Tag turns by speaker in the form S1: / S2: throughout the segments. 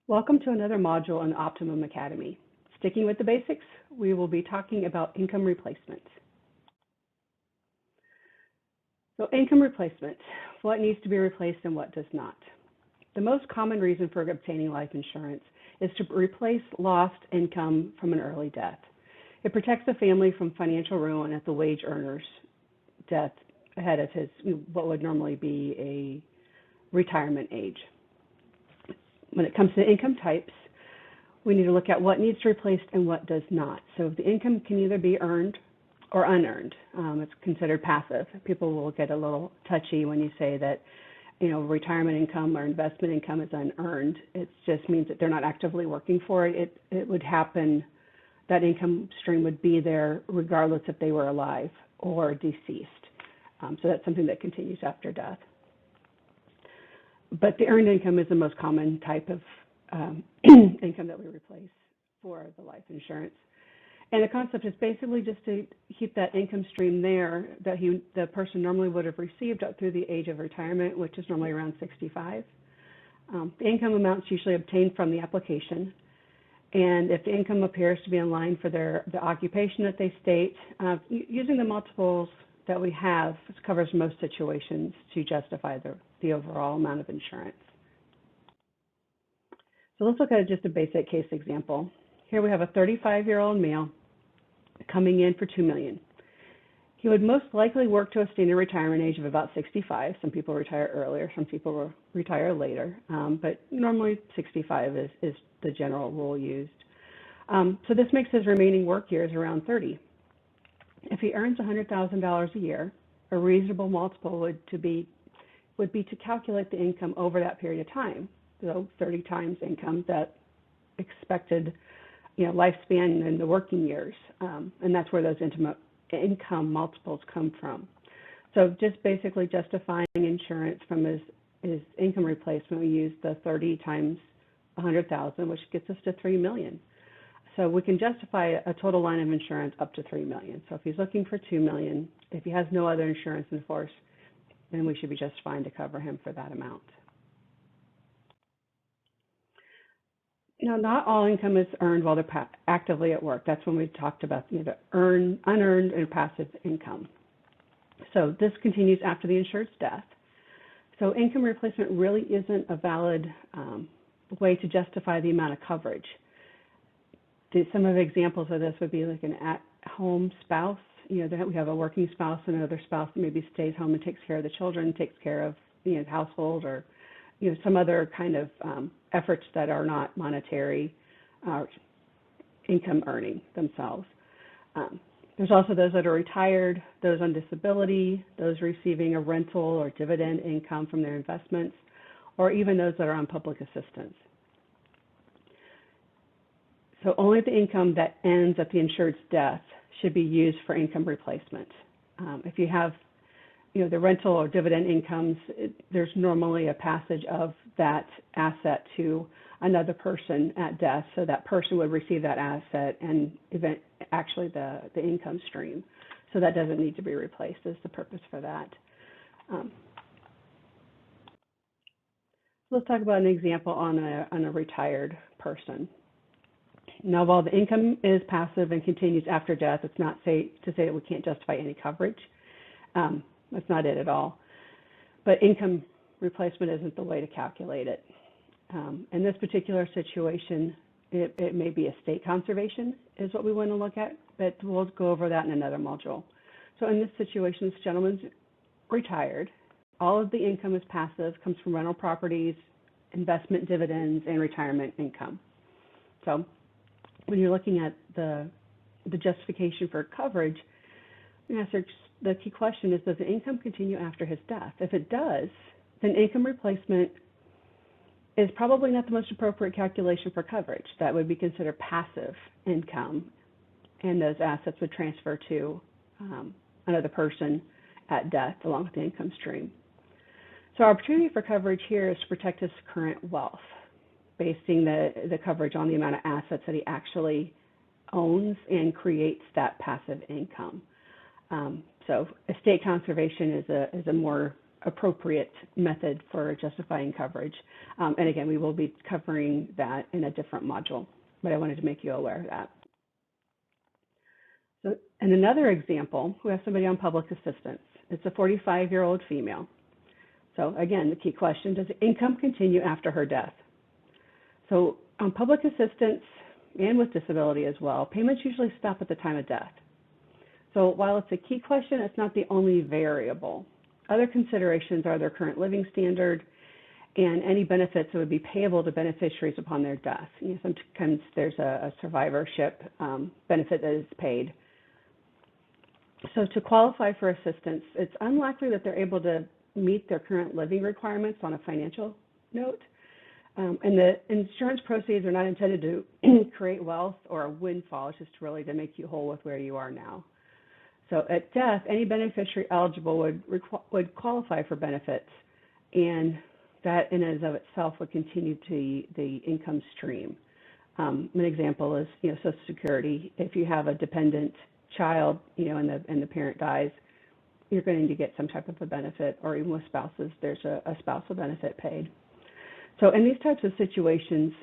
S1: Welcome to another module in Optimum Academy. Sticking with the basics, we will be talking about income replacement. So income replacement, what needs to be replaced and what does not. The most common reason for obtaining life insurance is to replace lost income from an early death. It protects the family from financial ruin at the wage earner's death ahead of what would normally be a retirement age. When it comes to income types, we need to look at what needs to be replaced and what does not. So the income can either be earned or unearned. It's considered passive. People will get a little touchy when you say that, retirement income or investment income is unearned. It just means that they're not actively working for it. It would happen, that income stream would be there regardless if they were alive or deceased. So that's something that continues after death. But the earned income is the most common type of income that we replace for the life insurance. And the concept is basically just to keep that income stream there that the person normally would have received up through the age of retirement, which is normally around 65. The income amount's usually obtained from the application. And if the income appears to be in line for the occupation that they state, using the multiples that we have covers most situations to justify the overall amount of insurance. So let's look at just a basic case example. Here we have a 35-year-old male coming in for $2 million. He would most likely work to a standard retirement age of about 65. Some people retire earlier, some people will retire later, but normally 65 is the general rule used. So this makes his remaining work years around 30. If he earns $100,000 a year, a reasonable multiple would be to calculate the income over that period of time. So 30 times income, that expected lifespan in the working years, and that's where those income multiples come from. So just basically justifying insurance from his income replacement, we use the 30 times 100,000, which gets us to $3 million. So we can justify a total line of insurance up to $3 million. So if he's looking for $2 million, if he has no other insurance in force, then we should be just fine to cover him for that amount. Now, not all income is earned while they're actively at work. That's when we talked about the unearned and passive income. So this continues after the insured's death. So income replacement really isn't a valid way to justify the amount of coverage. Some of the examples of this would be like an at-home spouse. We have a working spouse and another spouse that maybe stays home and takes care of the children, takes care of the household, or some other kind of efforts that are not monetary income earning themselves. There's also those that are retired, those on disability, those receiving a rental or dividend income from their investments, or even those that are on public assistance. So only the income that ends at the insured's death should be used for income replacement. If you have the rental or dividend incomes, there's normally a passage of that asset to another person at death, so that person would receive that asset and actually the income stream. So that doesn't need to be replaced, is the purpose for that. Let's talk about an example on a retired person. Now, while the income is passive and continues after death, it's not to say that we can't justify any coverage. That's not it at all. But income replacement isn't the way to calculate it. In this particular situation, it may be estate conservation is what we want to look at, but we'll go over that in another module. So in this situation, this gentleman's retired. All of the income is passive, comes from rental properties, investment dividends, and retirement income. So when you're looking at the justification for coverage, the key question is, does the income continue after his death? If it does, then income replacement is probably not the most appropriate calculation for coverage. That would be considered passive income, and those assets would transfer to another person at death along with the income stream. So our opportunity for coverage here is to protect his current wealth, basing the coverage on the amount of assets that he actually owns and creates that passive income. So estate conservation is a more appropriate method for justifying coverage. And again, we will be covering that in a different module, but I wanted to make you aware of that. So, and another example, we have somebody on public assistance. It's a 45-year-old female. So again, the key question, does income continue after her death? So on public assistance and with disability as well, payments usually stop at the time of death. So while it's a key question, it's not the only variable. Other considerations are their current living standard and any benefits that would be payable to beneficiaries upon their death. You know, sometimes there's a survivorship benefit that is paid. So to qualify for assistance, it's unlikely that they're able to meet their current living requirements on a financial note. And the insurance proceeds are not intended to create wealth or a windfall. It's just really to make you whole with where you are now. So at death, any beneficiary eligible would qualify for benefits, and that in and of itself would continue to the income stream. An example is, Social Security. If you have a dependent child, and the parent dies, you're going to get some type of a benefit, or even with spouses, there's a spousal benefit paid. So in these types of situations,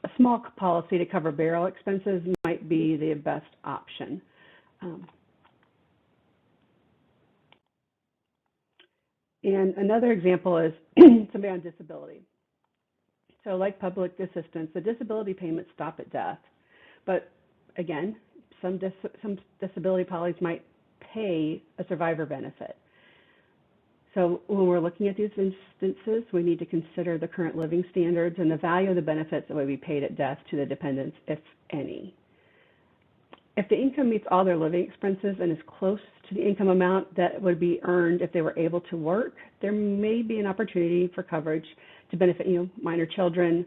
S1: a small policy to cover burial expenses might be the best option. And another example is somebody on disability. So like public assistance, the disability payments stop at death. But again, some disability policies might pay a survivor benefit. So when we're looking at these instances, we need to consider the current living standards and the value of the benefits that would be paid at death to the dependents, if any. If the income meets all their living expenses and is close to the income amount that would be earned if they were able to work, there may be an opportunity for coverage to benefit, minor children.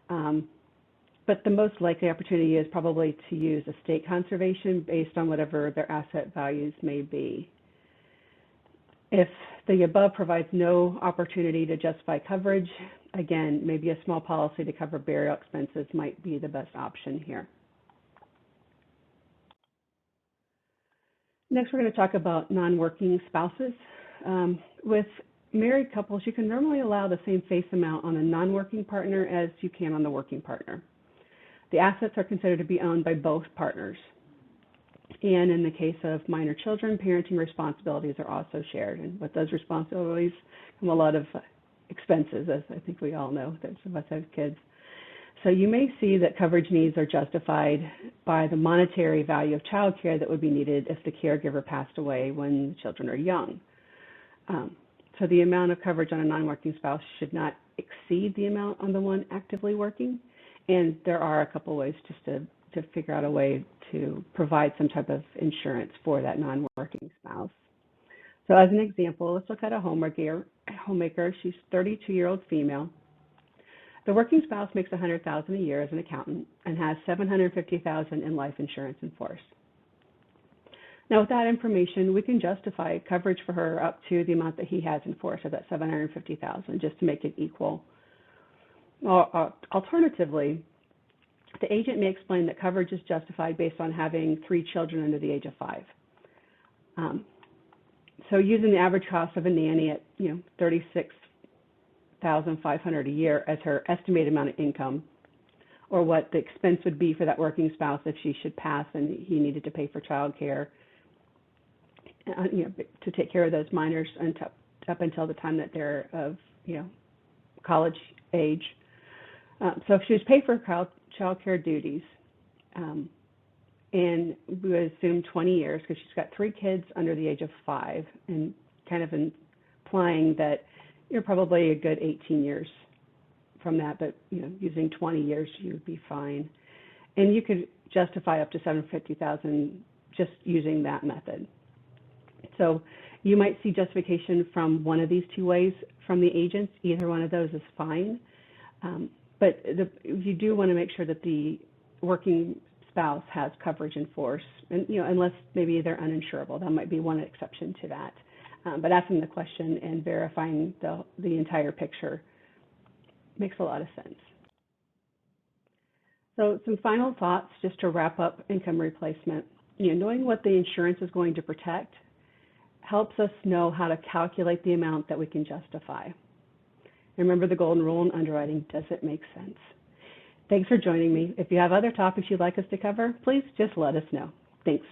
S1: But the most likely opportunity is probably to use estate conservation based on whatever their asset values may be. If the above provides no opportunity to justify coverage, again, maybe a small policy to cover burial expenses might be the best option here. Next, we're going to talk about non-working spouses. With married couples, you can normally allow the same face amount on a non-working partner as you can on the working partner. The assets are considered to be owned by both partners. And in the case of minor children, parenting responsibilities are also shared. And with those responsibilities come a lot of expenses, as I think we all know, those of us have kids. So you may see that coverage needs are justified by the monetary value of child care that would be needed if the caregiver passed away when the children are young. So the amount of coverage on a non-working spouse should not exceed the amount on the one actively working. And there are a couple ways just to figure out a way to provide some type of insurance for that non-working spouse. So as an example, let's look at a homemaker. She's a 32-year-old female. The working spouse makes $100,000 a year as an accountant and has $750,000 in life insurance in force. Now, with that information, we can justify coverage for her up to the amount that he has in force of that $750,000, just to make it equal. Or, alternatively, the agent may explain that coverage is justified based on having 3 children under the age of 5. So using the average cost of a nanny at $36,500 a year as her estimated amount of income, or what the expense would be for that working spouse if she should pass and he needed to pay for child care, to take care of those minors up until the time that they're of college age. So if she was paid for child care duties, and we would assume 20 years because she's got 3 kids under the age of 5, and kind of implying that you're probably a good 18 years from that, but using 20 years, you'd be fine. And you could justify up to $750,000 just using that method. So you might see justification from one of these 2 ways from the agents. Either one of those is fine. But you do want to make sure that the working spouse has coverage in force, and unless maybe they're uninsurable, that might be one exception to that. But asking the question and verifying the entire picture makes a lot of sense. So some final thoughts just to wrap up income replacement. Knowing what the insurance is going to protect helps us know how to calculate the amount that we can justify. Remember the golden rule in underwriting: does it make sense? Thanks for joining me. If you have other topics you'd like us to cover, please just let us know. Thanks.